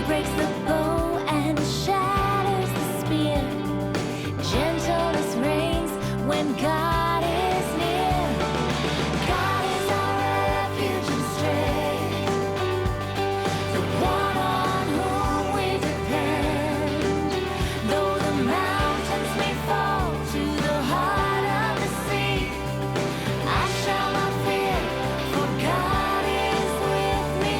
breaks the bow and shatters the spear. Gentleness reigns when God is near. God is our refuge and strength, the one on whom we depend. Though the mountains may fall to the heart of the sea, I shall not fear, for God is with me.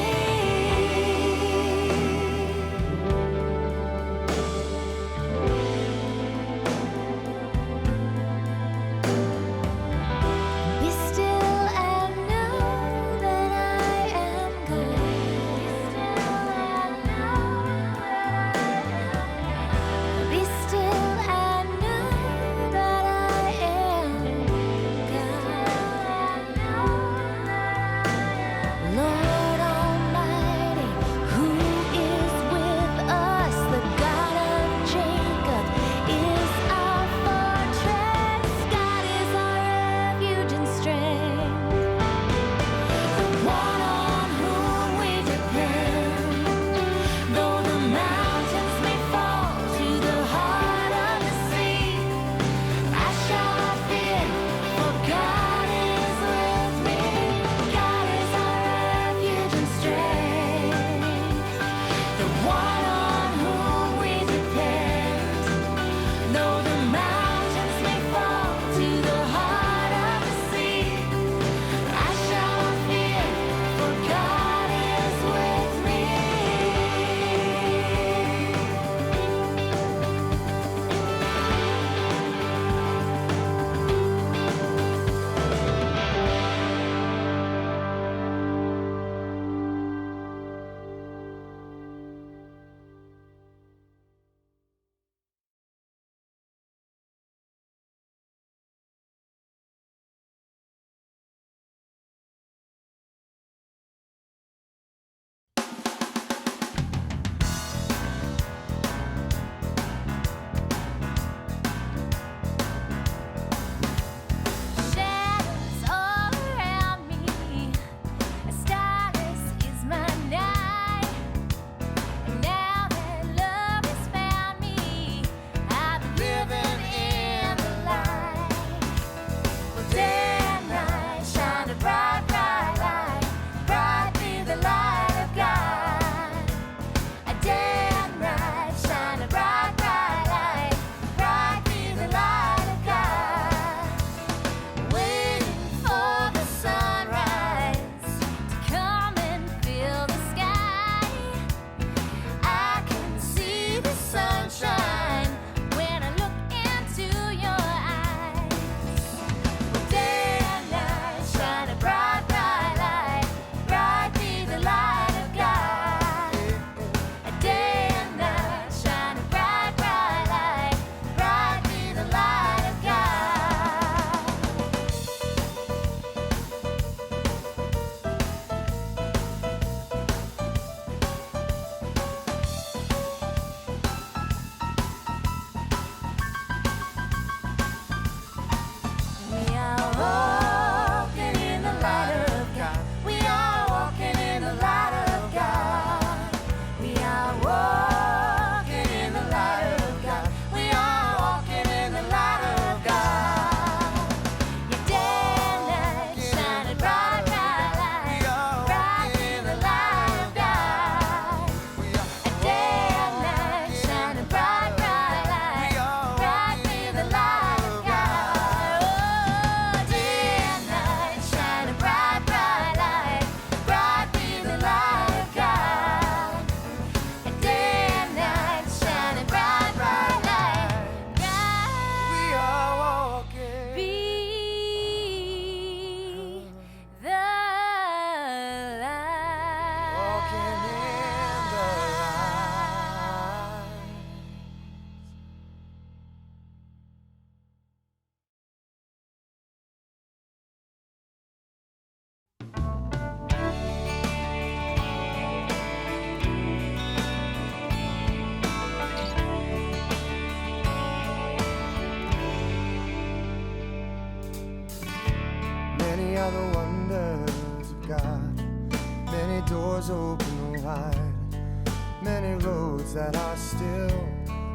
roads that are still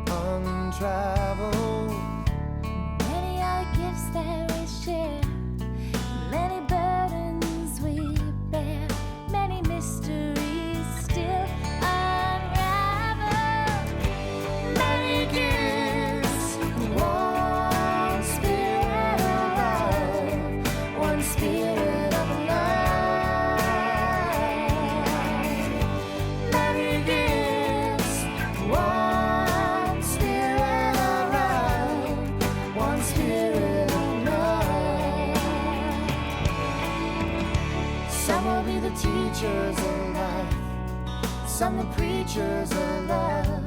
untraveled. Many are the gifts that we share, many burdens we bear, many mysteries still unraveled. Many gifts, one spirit of love, one spirit of love. Many gifts, one spirit of love, one spirit of love. Some will be the teachers of life, some the preachers of love,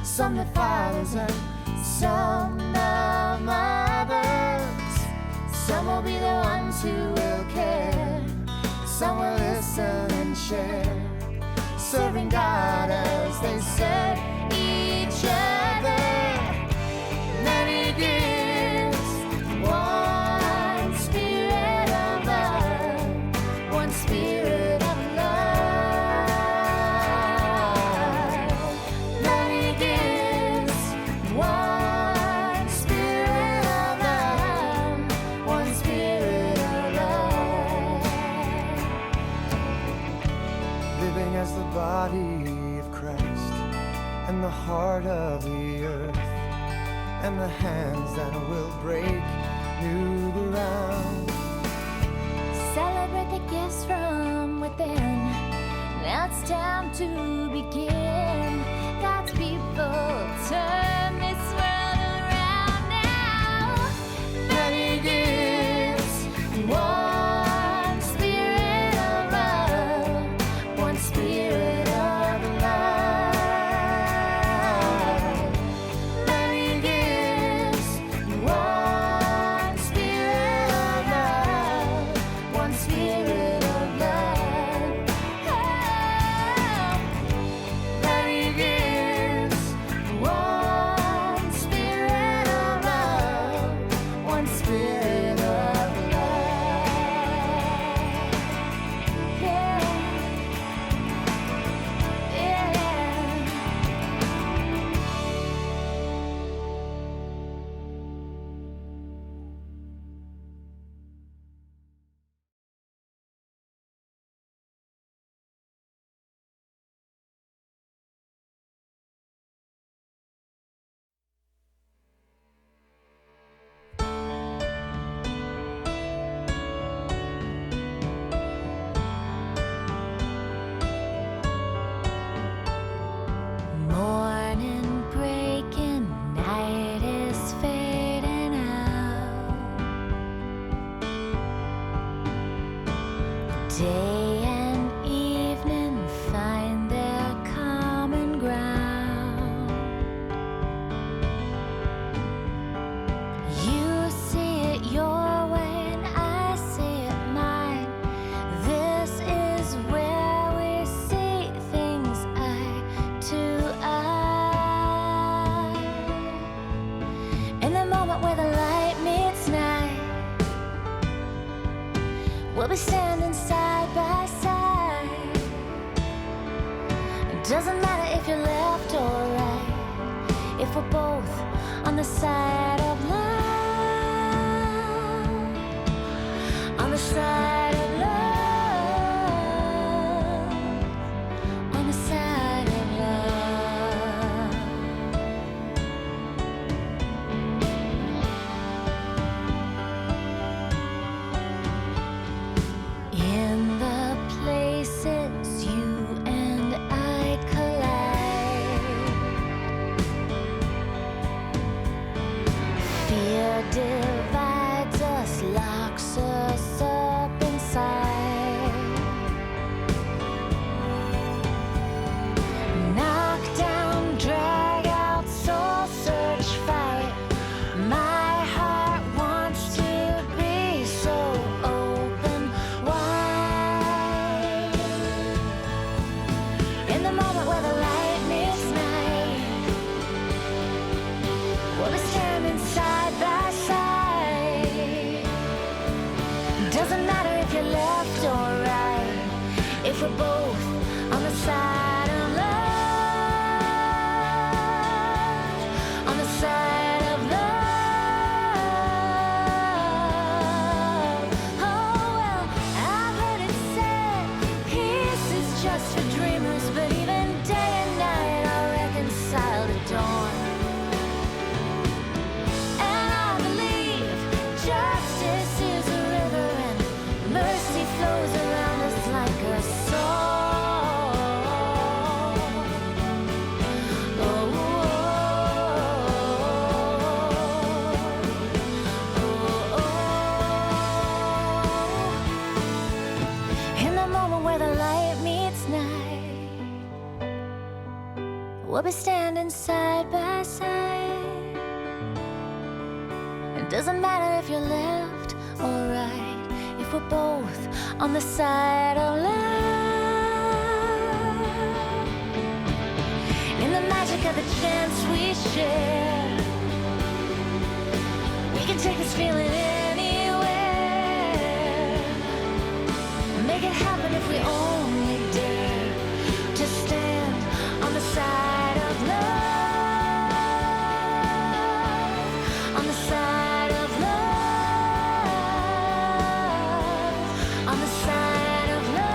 some the fathers and some the mothers. Some will be the ones who will care, some will listen and share, serving God as they serve each other. Many gifts, one spirit of love, one spirit of love. Many gifts, one spirit of love, one spirit of love. Living as the body of Christ and the heart of the earth and the hands that will break new ground. Celebrate the gifts from within. Now it's time to begin. God's people turn this world around now. Many gifts, one spirit of love, one spirit of love. Many gifts, one spirit of love, one spirit of love. Many gifts, one spirit of love, one spirit of love. Yeah. Yeah. Morning breaking, night is fading out. Day and evening find their common ground. You see it your way and I see it mine. This is where we see things eye to eye. In the moment where the light meets night, we'll be standing side by side. It doesn't matter if you're left or right, if we're both on the side of love, on the side of love, on the side of love. In the places you and I collide, fear divides us, locks us up we'll be standing side by side. It doesn't matter if you're left or right, if we're both on the side of love. In the magic of the chance we share, we can take this feeling anywhere. Make it happen if we only dare to stand on the side of love. On the side of love. On the side of love.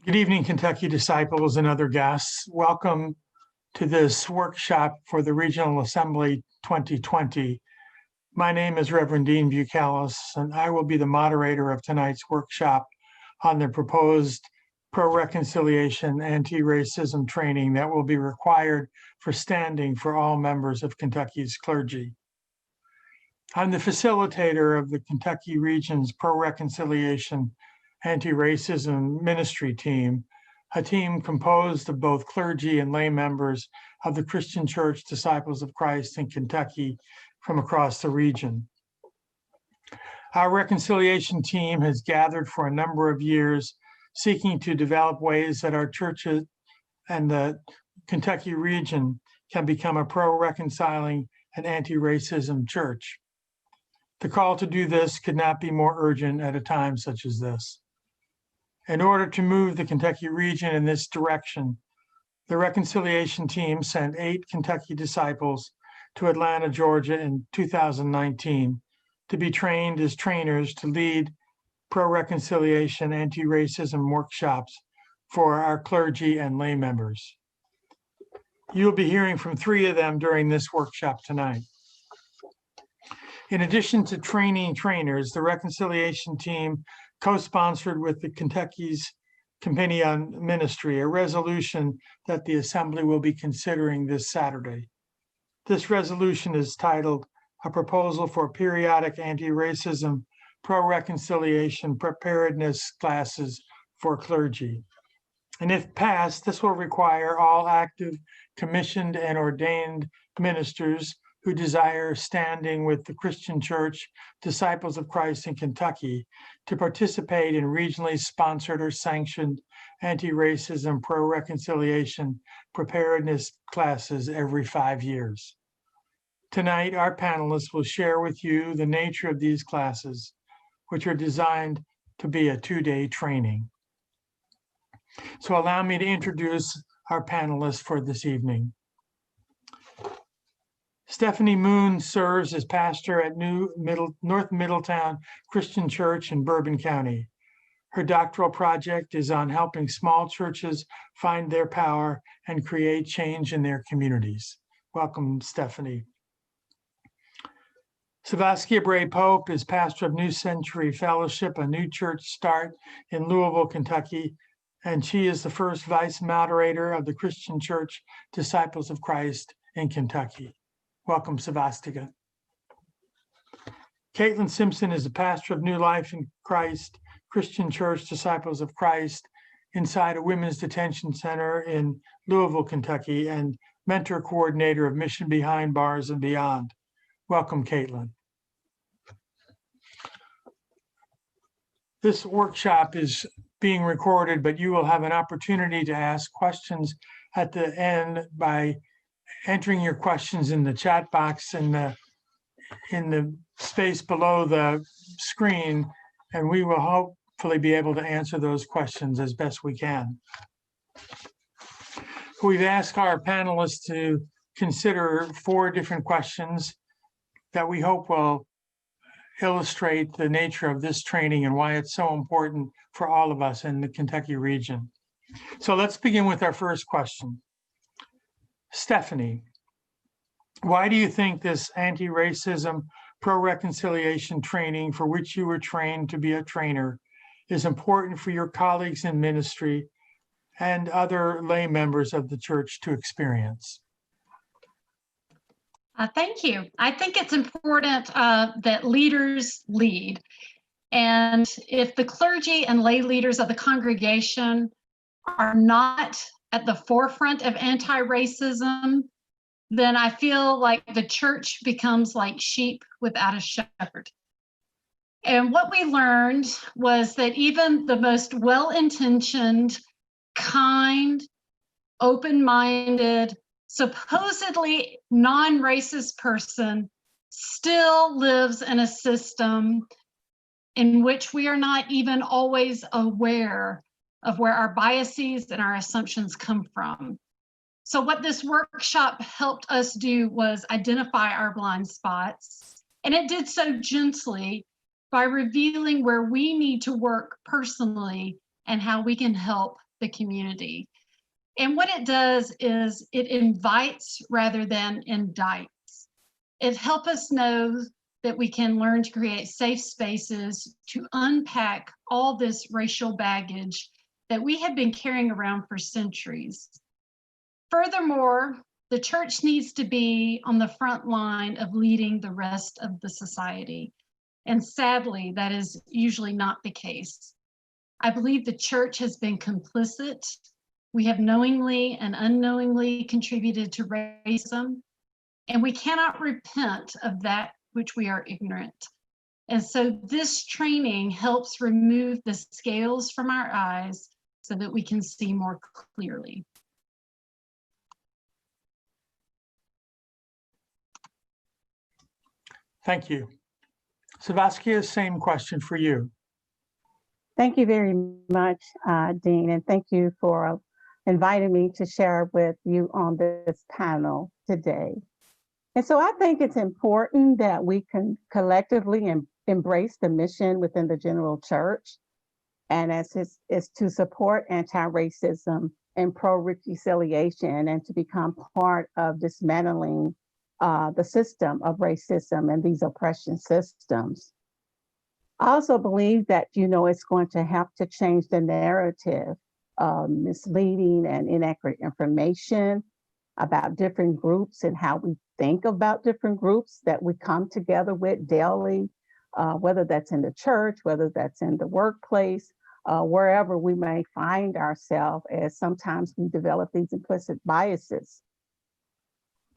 Good evening, Kentucky disciples and other guests. Welcome to this workshop for the Regional Assembly 2020. My name is Reverend Dean Bucalos, and I will be the moderator of tonight's workshop on the proposed pro-reconciliation, anti-racism training that will be required for standing for all members of Kentucky's clergy. I'm the facilitator of the Kentucky Region's pro-reconciliation anti-racism ministry team, a team composed of both clergy and lay members of the Christian Church Disciples of Christ in Kentucky from across the region. Our reconciliation team has gathered for a number of years, seeking to develop ways that our churches and the Kentucky region can become a pro-reconciling and anti-racism church. The call to do this could not be more urgent at a time such as this. In order to move the Kentucky region in this direction, the reconciliation team sent 8 Kentucky disciples to Atlanta, Georgia in 2019 to be trained as trainers to lead pro-reconciliation, anti-racism workshops for our clergy and lay members. You'll be hearing from 3 of them during this workshop tonight. In addition to training trainers, the reconciliation team co-sponsored with the Kentucky's Committee on Ministry, a resolution that the Assembly will be considering this Saturday. This resolution is titled, "A Proposal for Periodic Anti-Racism Pro-Reconciliation Preparedness Classes for Clergy." And if passed, this will require all active, commissioned, and ordained ministers who desire standing with the Christian Church Disciples of Christ in Kentucky to participate in regionally sponsored or sanctioned anti-racism pro-reconciliation preparedness classes every 5 years. Tonight, our panelists will share with you the nature of these classes, which are designed to be a 2-day training. So allow me to introduce our panelists for this evening. Stephanie Moon serves as pastor at North Middletown Christian Church in Bourbon County. Her doctoral project is on helping small churches find their power and create change in their communities. Welcome, Stephanie. Syvoskia Bray Pope is pastor of New Century Fellowship, a new church start in Louisville, Kentucky, and she is the first vice moderator of the Christian Church Disciples of Christ in Kentucky. Welcome, Syvoskia. Caitlin Simpson is the pastor of New Life in Christ Christian Church Disciples of Christ inside a women's detention center in Louisville, Kentucky, and mentor coordinator of Mission Behind Bars and Beyond. Welcome, Caitlin. This workshop is being recorded, but you will have an opportunity to ask questions at the end by entering your questions in the chat box in the space below the screen, and we will hopefully be able to answer those questions as best we can. We've asked our panelists to consider 4 different questions that we hope will illustrate the nature of this training and why it's so important for all of us in the Kentucky region. So let's begin with our first question. Stephanie, why do you think this anti-racism, pro-reconciliation training for which you were trained to be a trainer is important for your colleagues in ministry and other lay members of the church to experience? Thank you. I think it's important that leaders lead. And if the clergy and lay leaders of the congregation are not at the forefront of anti-racism, then I feel like the church becomes like sheep without a shepherd. And what we learned was that even the most well-intentioned, kind, open-minded, supposedly non-racist person still lives in a system in which we are not even always aware of where our biases and our assumptions come from. So what this workshop helped us do was identify our blind spots, and it did so gently by revealing where we need to work personally and how we can help the community. And what it does is it invites rather than indicts. It helps us know that we can learn to create safe spaces to unpack all this racial baggage that we have been carrying around for centuries. Furthermore, the church needs to be on the front line of leading the rest of the society. And sadly, that is usually not the case. I believe the church has been complicit. We have knowingly and unknowingly contributed to racism, and we cannot repent of that which we are ignorant. And so this training helps remove the scales from our eyes so that we can see more clearly. Thank you. Syvoskia, same question for you. Thank you very much, Dean, and thank you for inviting me to share with you on this panel today. And so I think it's important that we can collectively embrace the mission within the general church, and as is to support anti-racism and pro-reconciliation and to become part of dismantling the system of racism and these oppression systems. I also believe that, it's going to have to change the narrative of misleading and inaccurate information about different groups and how we think about different groups that we come together with daily, whether that's in the church, whether that's in the workplace, wherever we may find ourselves, as sometimes we develop these implicit biases.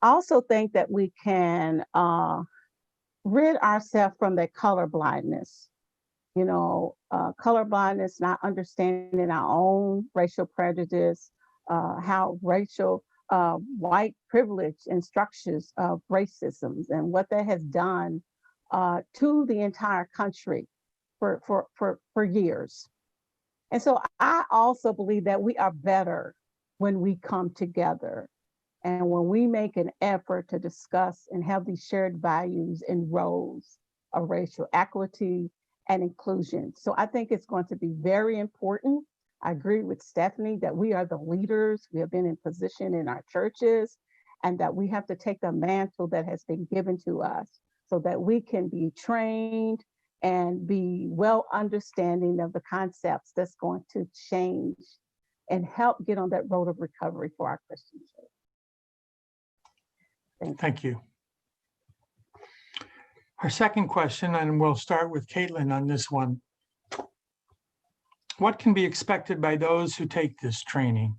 I also think that we can rid ourselves from that color blindness. Color blindness, not understanding our own racial prejudice, how racial white privilege and structures of racism and what that has done to the entire country for years. And so I also believe that we are better when we come together and when we make an effort to discuss and have these shared values and roles of racial equity and inclusion. So I think it's going to be very important. I agree with Stephanie that we are the leaders. We have been in position in our churches, and that we have to take the mantle that has been given to us so that we can be trained and be well understanding of the concepts that's going to change and help get on that road of recovery for our Christian church. Thank you. Our second question, and we'll start with Caitlin on this one. What can be expected by those who take this training?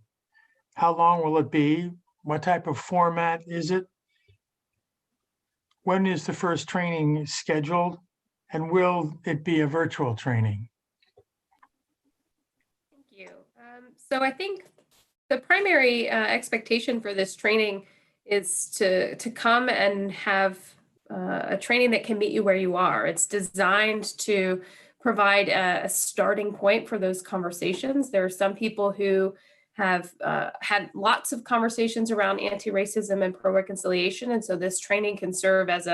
How long will it be? What type of format is it? When is the first training scheduled? And will it be a virtual training? Thank you. So I think the primary expectation for this training is to come and have a training that can meet you where you are. It's designed to provide a starting point for those conversations. There are some people who have had lots of conversations around anti-racism and pro-reconciliation. And so this training can serve as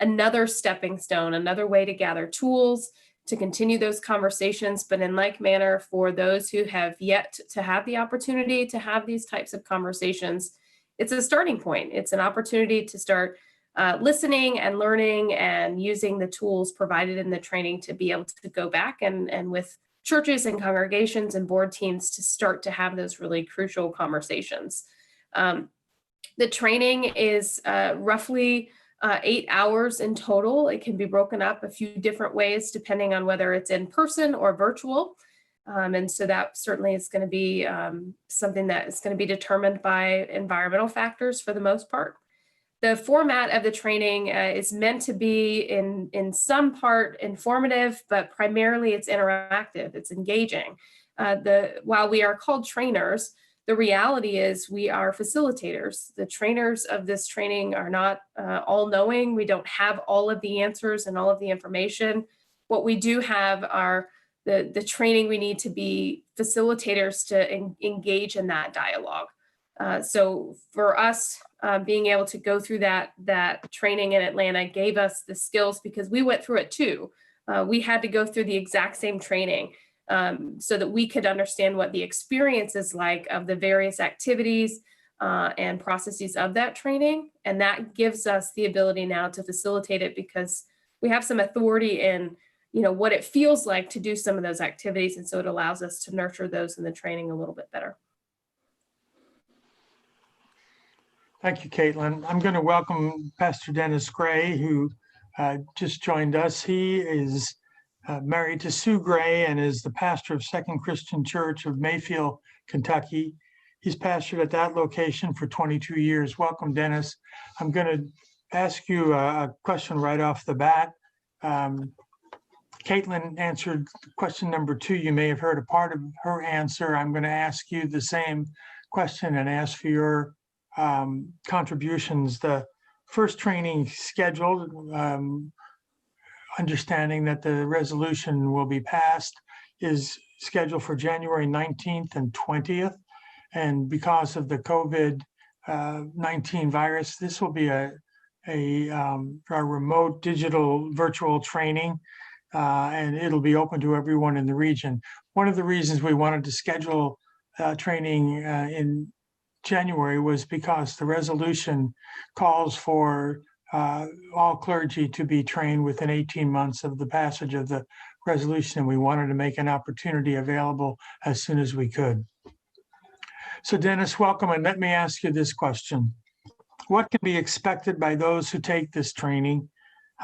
another stepping stone, another way to gather tools to continue those conversations. But in like manner, for those who have yet to have the opportunity to have these types of conversations, it's a starting point. It's an opportunity to start listening and learning and using the tools provided in the training to be able to go back and with churches and congregations and board teams to start to have those really crucial conversations. The training is roughly 8 hours in total. It can be broken up a few different ways depending on whether it's in person or virtual. And so that certainly is going to be something that is going to be determined by environmental factors for the most part. The format of the training is meant to be in some part informative, but primarily it's interactive, it's engaging. While we are called trainers, the reality is we are facilitators. The trainers of this training are not all-knowing. We don't have all of the answers and all of the information. What we do have are the training we need to be facilitators to engage in that dialogue. So for us, being able to go through that training in Atlanta gave us the skills because we went through it too. We had to go through the exact same training so that we could understand what the experience is like of the various activities and processes of that training. And that gives us the ability now to facilitate it because we have some authority in what it feels like to do some of those activities. And so it allows us to nurture those in the training a little bit better. Thank you, Caitlin. I'm going to welcome Pastor Dennis Gray, who just joined us. He is married to Sue Gray and is the pastor of Second Christian Church of Mayfield, Kentucky. He's pastored at that location for 22 years. Welcome, Dennis. I'm going to ask you a question right off the bat. Caitlin answered question number 2. You may have heard a part of her answer. I'm going to ask you the same question and ask for your contributions. The first training scheduled, understanding that the resolution will be passed, is scheduled for January 19th and 20th. And because of the COVID-19 virus, this will be a remote digital virtual training, and it'll be open to everyone in the region. One of the reasons we wanted to schedule training in January was because the resolution calls for all clergy to be trained within 18 months of the passage of the resolution, and we wanted to make an opportunity available as soon as we could. So Dennis, welcome, and let me ask you this question. What can be expected by those who take this training?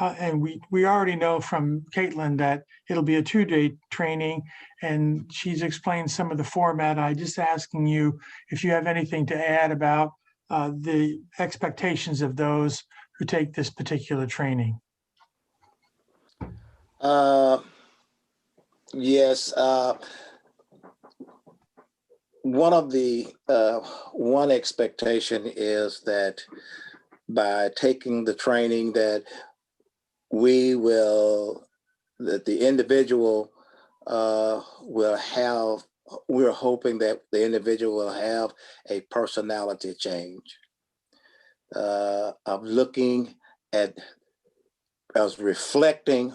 And we already know from Caitlin that it'll be a 2-day training, and she's explained some of the format. I'm just asking you if you have anything to add about the expectations of those who take this particular training. Yes. One expectation is that by taking the training that the individual will have, we're hoping that the individual will have a personality change. Of looking at, as reflecting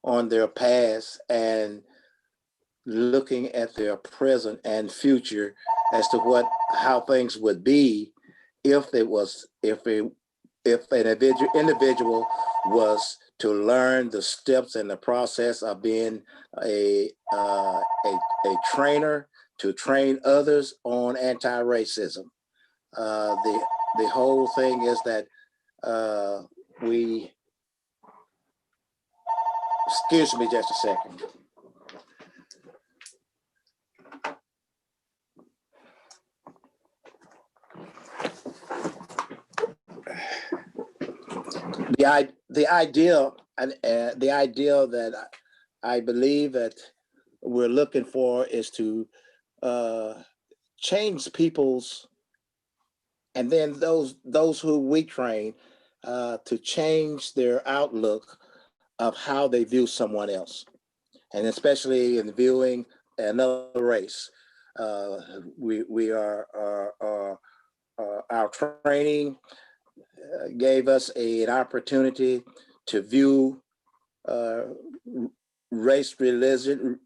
on their past and looking at their present and future as to how things would be if an individual was to learn the steps and the process of being a trainer to train others on anti-racism. The whole thing is that we, excuse me just a second. The idea that I believe that we're looking for is to change people's, and then those who we train to change their outlook of how they view someone else, and especially in viewing another race. Our training gave us an opportunity to view racism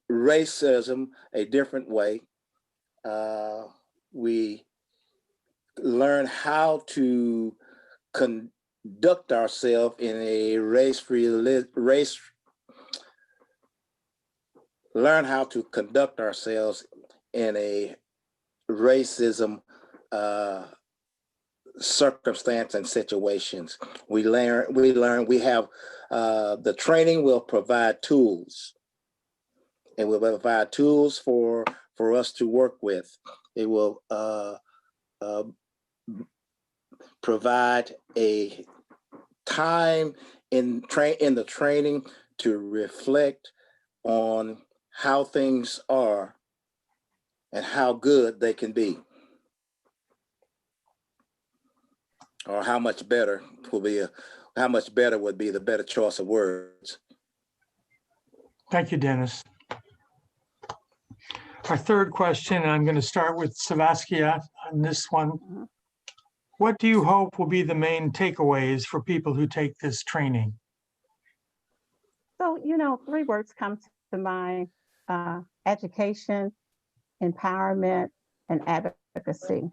a different way. We learn how to conduct ourselves in a learn how to conduct ourselves in a racism circumstance and situations. We have the training will provide tools. It will provide tools for us to work with. It will provide a time in the training to reflect on how things are and how good they can be, or how much better would be the better choice of words. Thank you, Dennis. Our third question, and I'm going to start with Syvoskia on this one. What do you hope will be the main takeaways for people who take this training? So, three words come to mind: education, empowerment, and advocacy.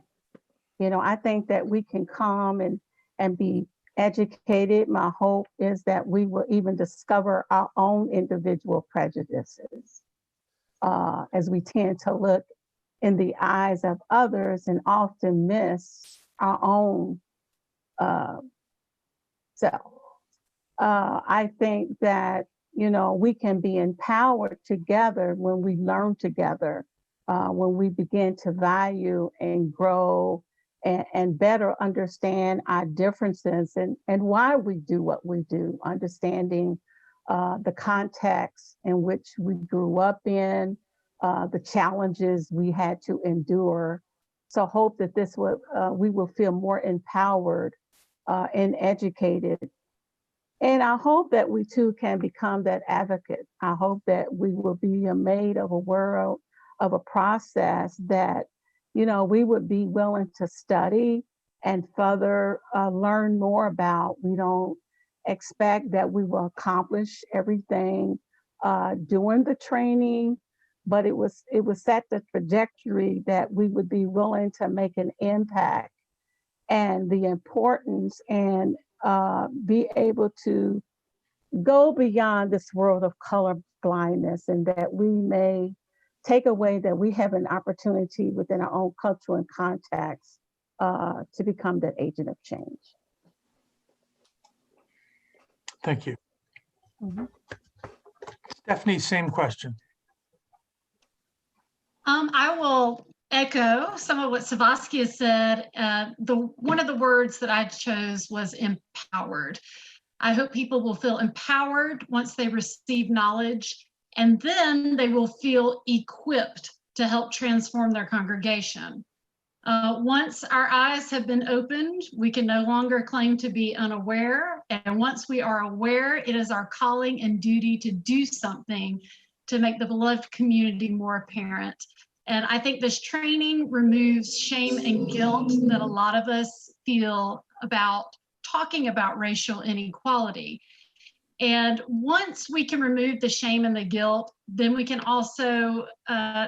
I think that we can come and be educated. My hope is that we will even discover our own individual prejudices, as we tend to look in the eyes of others and often miss our own self. I think that, we can be empowered together when we learn together, when we begin to value and grow and better understand our differences and why we do what we do, understanding the context in which we grew up in, the challenges we had to endure. So hope that we will feel more empowered and educated. And I hope that we too can become that advocate. I hope that we will be made of a world of a process that, we would be willing to study and further learn more about. We don't expect that we will accomplish everything during the training, but it was set the trajectory that we would be willing to make an impact, and the importance and be able to go beyond this world of color blindness, and that we may take away that we have an opportunity within our own culture and context to become that agent of change. Thank you. Mm-hmm. Stephanie, same question. I will echo some of what Syvoskia said. One of the words that I chose was empowered. I hope people will feel empowered once they receive knowledge, and then they will feel equipped to help transform their congregation. Once our eyes have been opened, we can no longer claim to be unaware. And once we are aware, it is our calling and duty to do something to make the beloved community more apparent. And I think this training removes shame and guilt that a lot of us feel about talking about racial inequality. And once we can remove the shame and the guilt, then we can also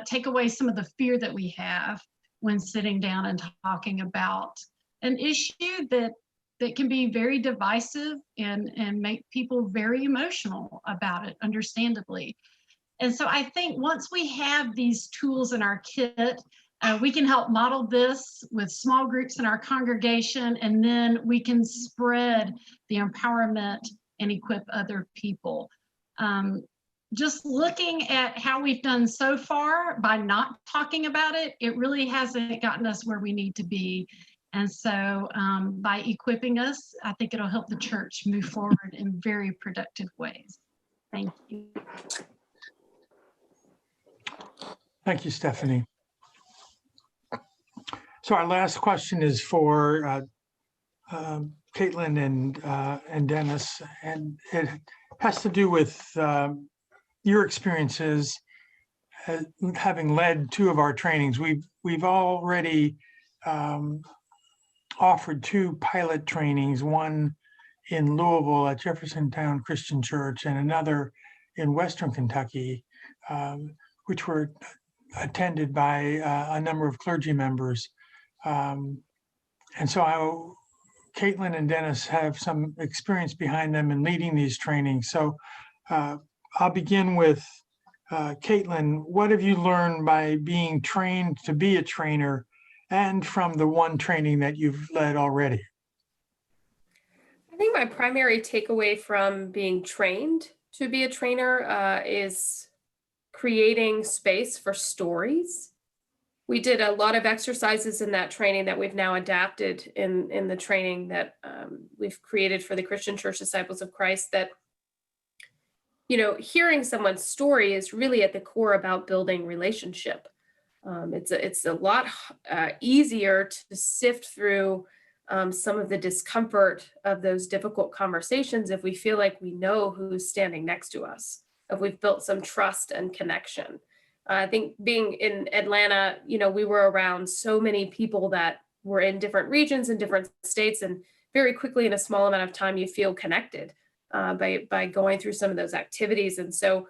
take away some of the fear that we have when sitting down and talking about an issue that that can be very divisive and make people very emotional about it, understandably. And so I think once we have these tools in our kit, we can help model this with small groups in our congregation, and then we can spread the empowerment and equip other people. Just looking at how we've done so far by not talking about it, it really hasn't gotten us where we need to be. And so by equipping us, I think it'll help the church move forward in very productive ways. Thank you. Thank you, Stephanie. So our last question is for Caitlin and Dennis, and it has to do with your experiences having led two of our trainings. We've already offered two pilot trainings, one in Louisville at Jeffersontown Christian Church and another in Western Kentucky, which were attended by a number of clergy members. And so Caitlin and Dennis have some experience behind them in leading these trainings. So I'll begin with Caitlin. What have you learned by being trained to be a trainer and from the one training that you've led already? I think my primary takeaway from being trained to be a trainer is creating space for stories. We did a lot of exercises in that training that we've now adapted in the training that we've created for the Christian Church Disciples of Christ, that, you know, hearing someone's story is really at the core about building relationship. It's a lot easier to sift through some of the discomfort of those difficult conversations if we feel like we know who's standing next to us, if we've built some trust and connection. I think being in Atlanta, you know, we were around so many people that were in different regions and different states, and very quickly in a small amount of time, you feel connected by going through some of those activities. And so,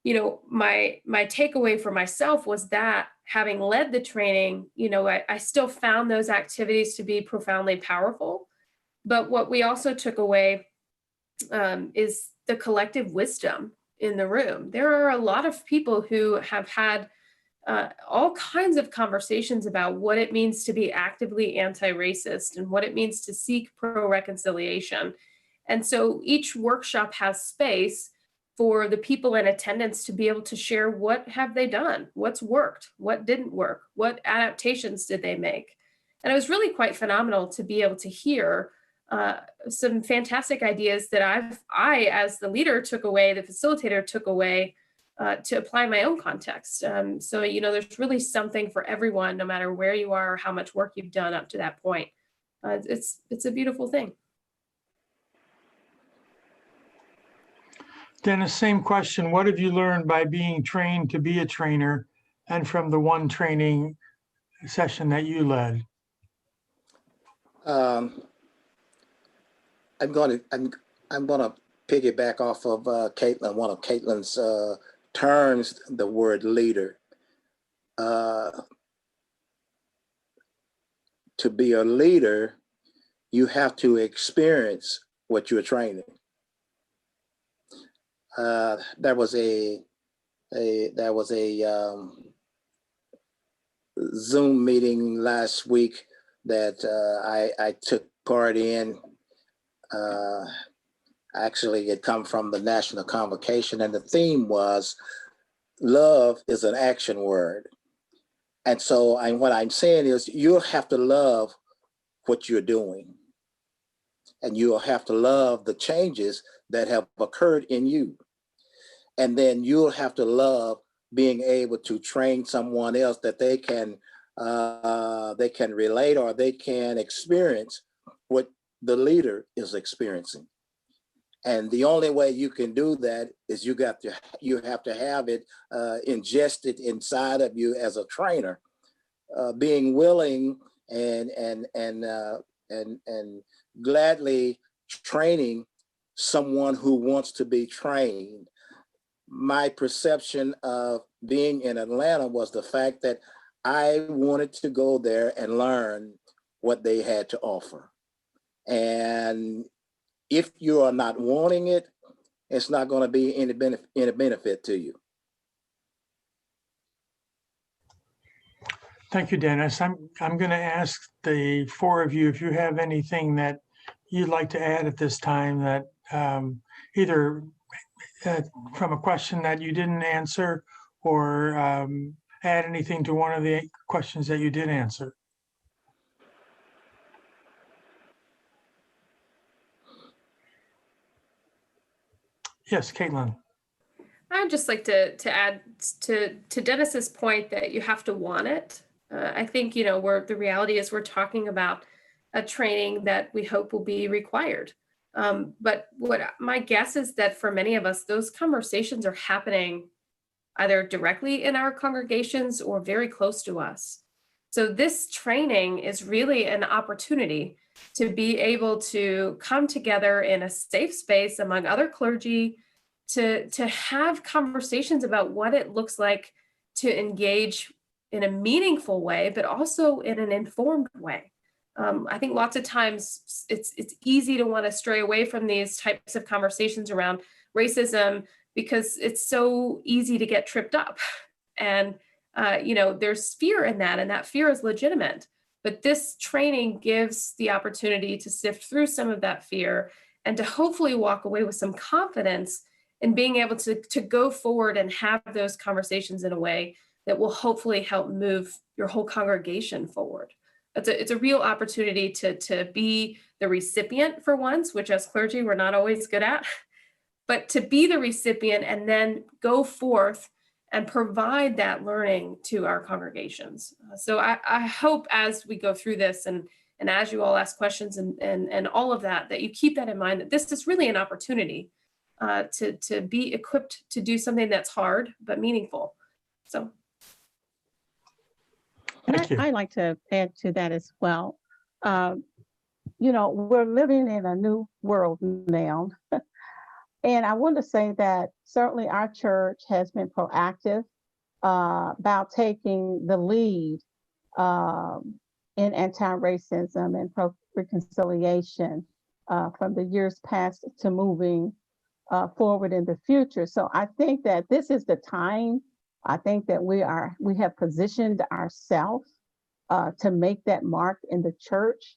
you know, my takeaway for myself was that having led the training, you know, I still found those activities to be profoundly powerful. But what we also took away is the collective wisdom in the room. There are a lot of people who have had all kinds of conversations about what it means to be actively anti-racist and what it means to seek pro-reconciliation. And so each workshop has space for the people in attendance to be able to share what have they done, what's worked, what didn't work, what adaptations did they make. And it was really quite phenomenal to be able to hear some fantastic ideas that I, as the leader, took away, the facilitator took away to apply in my own context. So, you know, there's really something for everyone, no matter where you are or how much work you've done up to that point. It's a beautiful thing. Dennis, same question. What have you learned by being trained to be a trainer and from the one training session that you led? I'm gonna piggyback off of Caitlin, one of Caitlin's terms, the word leader. To be a leader, you have to experience what you're training. There was a Zoom meeting last week that I took part in. Actually, it come from the National Convocation, and the theme was love is an action word. And so what I'm saying is you'll have to love what you're doing, and you'll have to love the changes that have occurred in you. And then you'll have to love being able to train someone else that they can relate or they can experience what the leader is experiencing. And the only way you can do that is you have to have it ingested inside of you as a trainer, being willing and gladly training someone who wants to be trained. My perception of being in Atlanta was the fact that I wanted to go there and learn what they had to offer. And if you are not wanting it, it's not going to be any benefit to you. Thank you, Dennis. I'm going to ask the four of you if you have anything that you'd like to add at this time, that either from a question that you didn't answer, or add anything to one of the questions that you did answer. Yes, Caitlin. I'd just like to add to Dennis's point that you have to want it. I think, you know, the reality is we're talking about a training that we hope will be required. But what my guess is that for many of us, those conversations are happening either directly in our congregations or very close to us. So this training is really an opportunity to be able to come together in a safe space among other clergy, to have conversations about what it looks like to engage in a meaningful way, but also in an informed way. I think lots of times it's easy to want to stray away from these types of conversations around racism because it's so easy to get tripped up. And, you know, there's fear in that, and that fear is legitimate. But this training gives the opportunity to sift through some of that fear and to hopefully walk away with some confidence in being able to go forward and have those conversations in a way that will hopefully help move your whole congregation forward. It's a real opportunity to be the recipient for once, which as clergy, we're not always good at, but to be the recipient and then go forth and provide that learning to our congregations. So I hope as we go through this and as you all ask questions and all of that, that you keep that in mind, that this is really an opportunity to be equipped to do something that's hard but meaningful. So. And I'd like to add to that as well. You know, we're living in a new world now. And I want to say that certainly our church has been proactive about taking the lead in anti-racism and pro-reconciliation from the years past to moving forward in the future. So I think that this is the time. I think that we have positioned ourselves to make that mark in the church.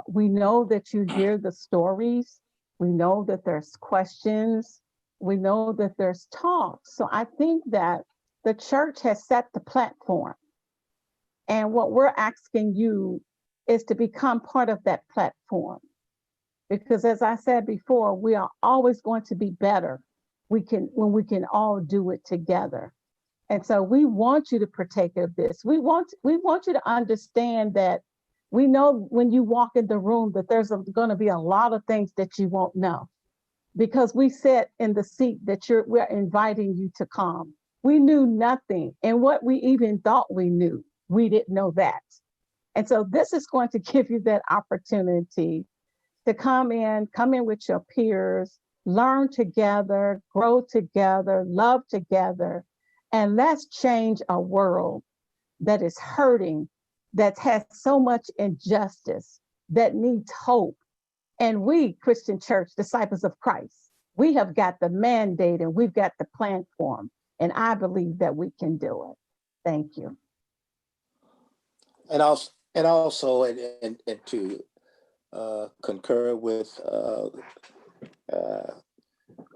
We know that you hear the stories. We know that there's questions. We know that there's talk. So I think that the church has set the platform. And what we're asking you is to become part of that platform. Because as I said before, we are always going to be better when we can all do it together. And so we want you to partake of this. We want you to understand that we know when you walk in the room that there's going to be a lot of things that you won't know, because we sat in the seat that we're inviting you to come. We knew nothing. And what we even thought we knew, we didn't know that. And so this is going to give you that opportunity to come in with your peers, learn together, grow together, love together. And let's change a world that is hurting, that has so much injustice, that needs hope. And we, Christian Church, disciples of Christ, we have got the mandate and we've got the platform. And I believe that we can do it. Thank you. And also, to concur with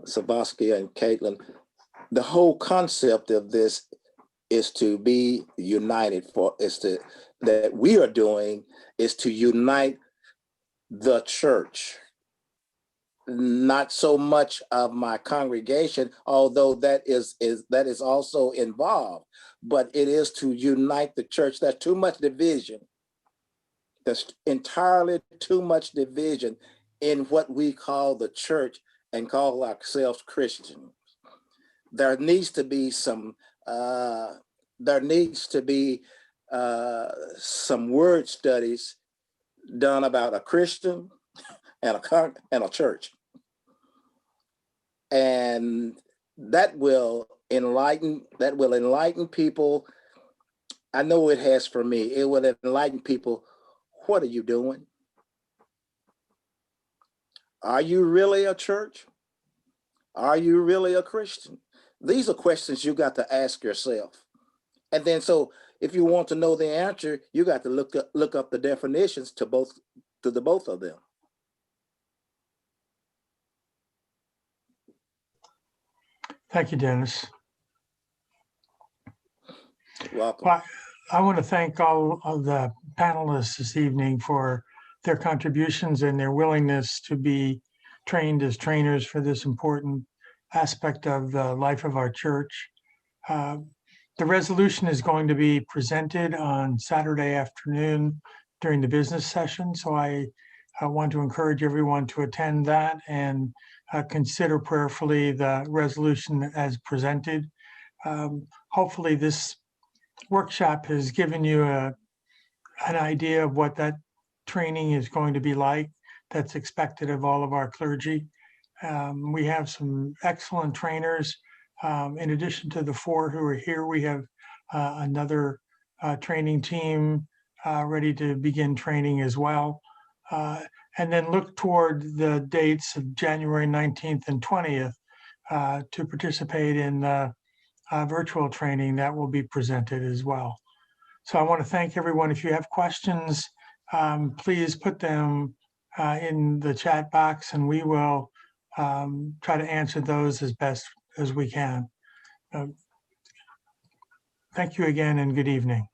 Syvoskia and Caitlin, the whole concept of this is to be united that we are doing is to unite the church, not so much of my congregation, although that is also involved, but it is to unite the church. There's too much division. There's entirely too much division in what we call the church and call ourselves Christian. There needs to be some word studies done about a Christian and a church, and that will enlighten people. I know it has for me. It will enlighten people. What are you doing? Are you really a church? Are you really a Christian? These are questions you got to ask yourself. And then, so if you want to know the answer, you got to look up the definitions to both of them. Thank you, Dennis. Welcome. Well, I want to thank all of the panelists this evening for their contributions and their willingness to be trained as trainers for this important aspect of the life of our church. The resolution is going to be presented on Saturday afternoon during the business session. So I want to encourage everyone to attend that and consider prayerfully the resolution as presented. Hopefully this workshop has given you an idea of what that training is going to be like that's expected of all of our clergy. We have some excellent trainers. In addition to the 4 who are here, we have another training team ready to begin training as well. And then look toward the dates of January 19th and 20th to participate in the virtual training that will be presented as well. So I want to thank everyone. If you have questions, please put them in the chat box and we will try to answer those as best as we can. Thank you again and good evening.